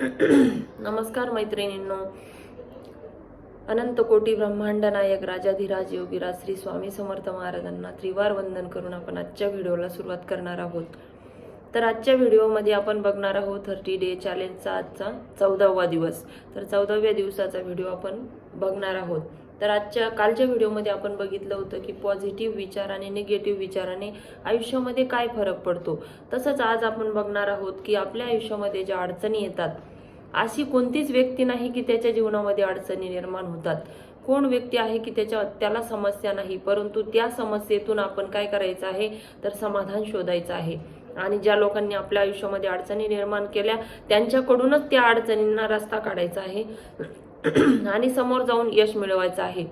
नमस्कार मैत्रिणींनो. अनंत कोटी ब्रह्मांड नायक राजाधिराज योगीराज श्री स्वामी समर्थ महाराजांना त्रिवार वंदन करून आपण आजच्या व्हिडिओला सुरुवात करणार आहोत. तर आजच्या व्हिडिओमध्ये आपण बघणार आहोत 30 डे चॅलेंजचा आजचा 14वा दिवस. तर 14व्या दिवसाचा व्हिडिओ आपण बघणार आहोत. तर कालच्या व्हिडिओमध्ये आपण बघितलं होतं की पॉझिटिव्ह विचार आणि निगेटिव्ह विचाराने आयुष्यामध्ये काय फरक पडतो. तसंच आज आपण बघणार आहोत की आपल्या आयुष्यामध्ये ज्या अडचणी येतात, अशी कोणतीच व्यक्ती नाही की त्याच्या जीवनामध्ये अडचणी निर्माण होतात. कोण व्यक्ती आहे की त्याला समस्या नाही, परंतु त्या समस्येतून आपण काय करायचं आहे तर समाधान शोधायचं आहे. आणि ज्या लोकांनी आपल्या आयुष्यामध्ये अडचणी निर्माण केल्या त्यांच्याकडूनच त्या अडचणींना रस्ता काढायचा आहे आणि समोर जाऊन यश मिळवायचं आहे.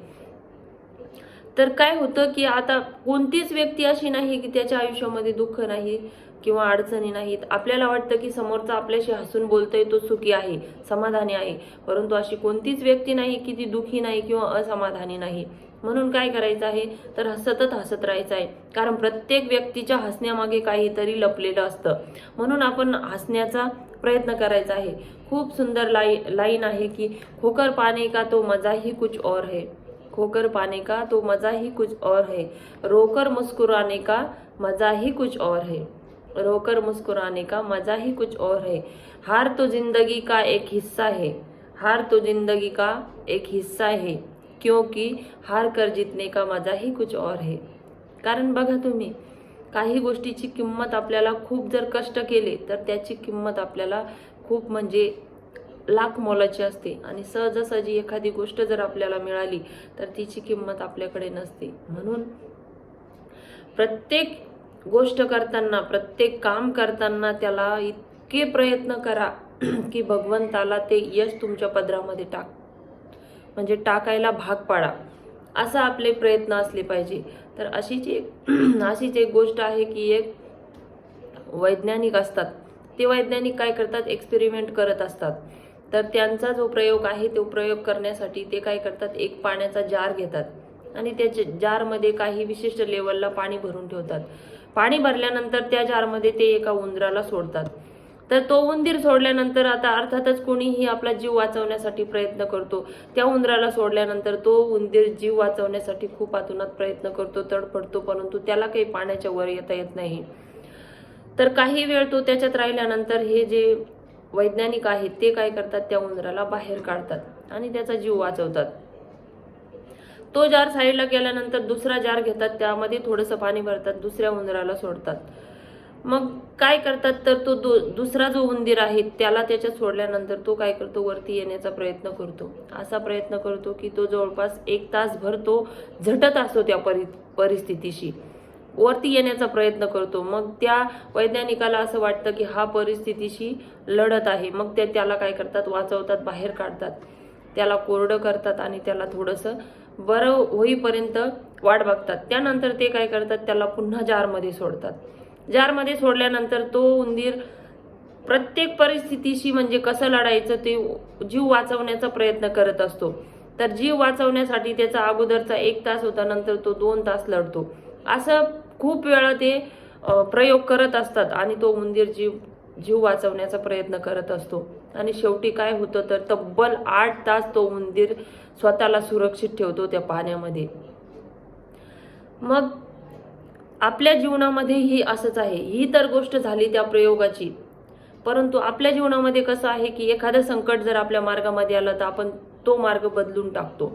तर काय होतं की आता कोणतीच व्यक्ती अशी नाही की त्याच्या आयुष्यामध्ये दुःख नाही किंवा अडचणी नाहीत. आपल्याला वाटतं की समोरचा आपल्याशी हसून बोलतोय, तो सुखी आहे, समाधानी आहे, परंतु अशी कोणतीच व्यक्ती नाही की ती दुखी नाही किंवा असमाधानी नाही. म्हणून काय करायचं आहे तर सतत हसत राहायचं आहे, कारण प्रत्येक व्यक्तीच्या हसण्यामागे काहीतरी लपलेलं असतं. म्हणून आपण हसण्याचा प्रयत्न करायचा आहे. खूप सुंदर लाईन आहे की खोकर पाने का तो मजा ही कुछ और है, खोकर पाने का तो मजा ही कुछ और है, रोकर मुस्कुराने का मजा ही कुछ और है, रोकर मुस्कुराने का मजा ही कुछ और है, हार तो जिंदगी का एक हिस्सा है, हार तो जिंदगी का एक हिस्सा है, क्योंकि हार कर जीतने का मजा ही कुछ और है. कारण बघा तुम्ही, काही गोष्टीची किंमत आपल्याला खूप जर कष्ट केले तर त्याची किंमत आपल्याला खूप म्हणजे लाख मोलाची असते. आणि सहजासहजी एखादी गोष्ट जर आपल्याला मिळाली तर तिची किंमत आपल्याकडे नसते. म्हणून प्रत्येक गोष्ट करताना, प्रत्येक काम करताना त्याला इतके प्रयत्न करा की भगवंताला ते यश तुमच्या पदरामध्ये म्हणजे टाकायला भाग पाडा. असा आपले प्रयत्न असले पाहिजे. तर अशीच एक गोष्ट आहे की एक वैज्ञानिक असतात. ते वैज्ञानिक काय करतात, एक्सपेरिमेंट करत असतात. तर त्यांचा जो प्रयोग आहे तो प्रयोग करण्यासाठी ते काय करतात, एक पाण्याचा जार घेतात आणि त्या जारमध्ये काही विशिष्ट लेवलला पाणी भरून ठेवतात. पाणी भरल्यानंतर त्या जारमध्ये ते एका उंदराला सोडतात. तर तो उंदीर सोडल्यानंतर आता अर्थातच कोणीही आपला जीव वाचवण्यासाठी प्रयत्न करतो. त्या उंदराला सोडल्यानंतर तो उंदीर जीव वाचवण्यासाठी खूप आतुरात प्रयत्न करतो, तडफडतो, परंतु त्याला काही पाण्याच्या वर येता येत नाही. तर काही वेळ तो त्याच्यात राहिल्यानंतर हे जे वैज्ञानिक आहेत ते काय करतात, त्या उंदराला बाहेर काढतात आणि त्याचा जीव वाचवतात. तो जार साईडला गेल्यानंतर दुसरा जार घेतात, त्यामध्ये थोडंसं पाणी भरतात, दुसऱ्या उंदराला सोडतात. मग काय करतात तर तो दुसरा जो उंदीर आहे त्याला त्याच्यात सोडल्यानंतर तो काय करतो, वरती येण्याचा प्रयत्न करतो. असा प्रयत्न करतो की तो जवळपास 1 तासभर तो झटत असतो त्या परिस्थितीशी, वरती येण्याचा प्रयत्न करतो. मग त्या वैज्ञानिकाला असं वाटतं की हा परिस्थितीशी लढत आहे. मग त्याला काय करतात, वाचवतात, बाहेर काढतात, त्याला कोरडं करतात आणि त्याला थोडंसं बरं होईपर्यंत वाट बघतात. त्यानंतर ते काय करतात, त्याला पुन्हा जारमध्ये सोडतात. जारमध्ये सोडल्यानंतर तो उंदीर प्रत्येक परिस्थितीशी म्हणजे कसं लढायचं ते जीव वाचवण्याचा प्रयत्न करत असतो. तर जीव वाचवण्यासाठी त्याचा अगोदरचा 1 तास होता, नंतर तो 2 तास लढतो. असं खूप वेळा ते प्रयोग करत असतात आणि तो उंदीर जीव वाचवण्याचा प्रयत्न करत असतो. आणि शेवटी काय होतं तर तब्बल 8 तास तो उंदीर स्वतःला सुरक्षित ठेवतो त्या पाण्यामध्ये. मग आपल्या जीवनामध्येही असंच आहे. ही तर गोष्ट झाली त्या प्रयोगाची, परंतु आपल्या जीवनामध्ये कसं आहे की एखादं संकट जर आपल्या मार्गामध्ये आलं तर आपण तो मार्ग बदलून टाकतो.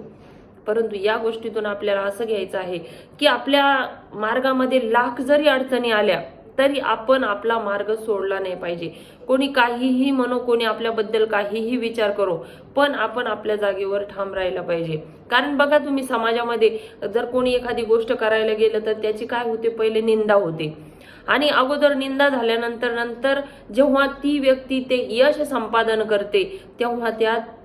परंतु या गोष्टीतून आपल्याला असं घ्यायचं आहे की आपल्या मार्गामध्ये लाख जरी अडचणी आल्या तरी आपण आपला मार्ग सोडला नाही पाहिजे. कोणी काहीही म्हणो, कोणी आपल्याबद्दल काहीही विचार करो, पण आपण आपल्या जागेवर ठाम राहायला पाहिजे. कारण बघा तुम्ही, समाजामध्ये जर कोणी एखादी गोष्ट करायला गेलं तर त्याची काय होते, पहिले निंदा होते आणि अगोदर निंदा झाल्यानंतर जेव्हा ती व्यक्ती ते यश संपादन करते तेव्हा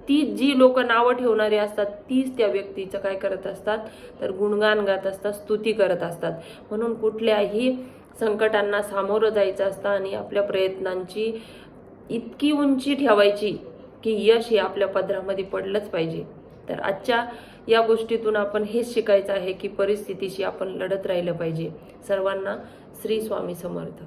ती जी लोक नावं ठेवणारे असतात तीच त्या व्यक्तीचं काय करत असतात तर गुणगान गात असतात, स्तुती करत असतात. म्हणून कुठल्याही संकटांना सामोरं जायचं असतं आणि आपल्या प्रयत्नांची इतकी उंची ठेवायची की यश हे आपल्या पदरामध्ये पडलंच पाहिजे. तर आजच्या या गोष्टीतून आपण हेच शिकायचं आहे की परिस्थितीशी आपण लढत राहिलं पाहिजे. सर्वांना श्री स्वामी समर्थ.